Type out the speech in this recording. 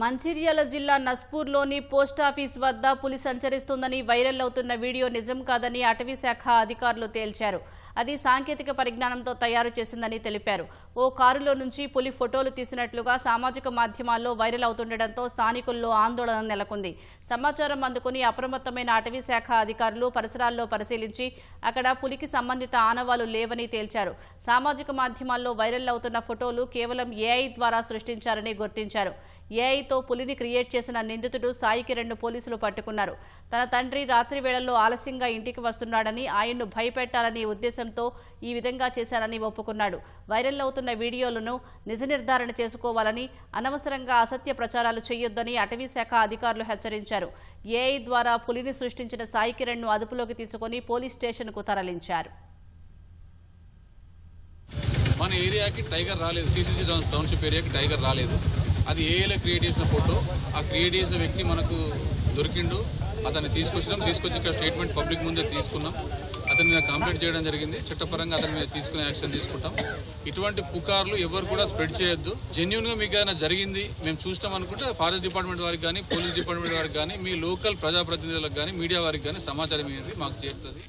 మంచిర్యాల జిల్లా నస్పూర్లోని పోస్టాఫీస్ వద్ద పులి సంచరిస్తుందని వైరల్ అవుతున్న వీడియో నిజం కాదని అటవీ శాఖ అధికారులు తేల్చారు. అది సాంకేతిక పరిజ్ఞానంతో తయారు చేసిందని తెలిపారు. ఓ కారులో నుంచి పులి ఫోటోలు తీసినట్లుగా సామాజిక మాధ్యమాల్లో వైరల్ అవుతుండటంతో స్థానికుల్లో ఆందోళన నెలకొంది. సమాచారం అందుకుని అప్రమత్తమైన అటవీ శాఖ అధికారులు పరిసరాల్లో పరిశీలించి అక్కడ పులికి సంబంధిత ఆనవాలు లేవని తేల్చారు. సామాజిక మాధ్యమాల్లో వైరల్ అవుతున్న ఫోటోలు కేవలం ఏఐ ద్వారా సృష్టించారని గుర్తించారు. ఏఐతో పులిని క్రియేట్ చేసిన నిందితుడు సాయి కిరణ్ను పోలీసులు పట్టుకున్నారు. తన తండ్రి రాత్రి వేళల్లో ఆలస్యంగా ఇంటికి వస్తున్నాడని, ఆయన్ను భయపెట్టాలని ఉద్దేశంతో ఈ విధంగా చేశారని ఒప్పుకున్నాడు. వైరల్ అవుతున్న వీడియోలను నిజ నిర్ధారణ చేసుకోవాలని, అనవసరంగా అసత్య ప్రచారాలు చేయొద్దని అటవీ శాఖ అధికారులు హెచ్చరించారు. ఏఐ ద్వారా పులిని సృష్టించిన సాయి కిరణ్ను అదుపులోకి తీసుకుని పోలీస్ స్టేషన్కు తరలించారు. మన ఏరియాకి టైగర్ రాలేదు, సిసిసి టౌన్షిప్ ఏరియాకి టైగర్ రాలేదు. అది ఏఏలో క్రియేట్ చేసిన ఫోటో. ఆ క్రియేట్ చేసిన వ్యక్తి మనకు దొరికిండు. అతన్ని తీసుకొచ్చి ఇక్కడ స్టేట్మెంట్ పబ్లిక్ ముందే తీసుకున్నాం. అతని మీద కంప్లైంట్ చేయడం జరిగింది. చట్టపరంగా అతని మీద తీసుకునే యాక్షన్ తీసుకుంటాం. ఇటువంటి పుకార్లు ఎవరు కూడా స్ప్రెడ్ చేయొద్దు. జెన్యూన్ గా మీకు ఏదైనా జరిగింది మేము చూస్తాం అనుకుంటే ఫారెస్ట్ డిపార్ట్మెంట్ వారికి కానీ, పోలీస్ డిపార్ట్మెంట్ వారికి కానీ, మీ లోకల్ ప్రజాప్రతినిధులకు కానీ, మీడియా వారికి కానీ సమాచారం మాకు చేరుతుంది.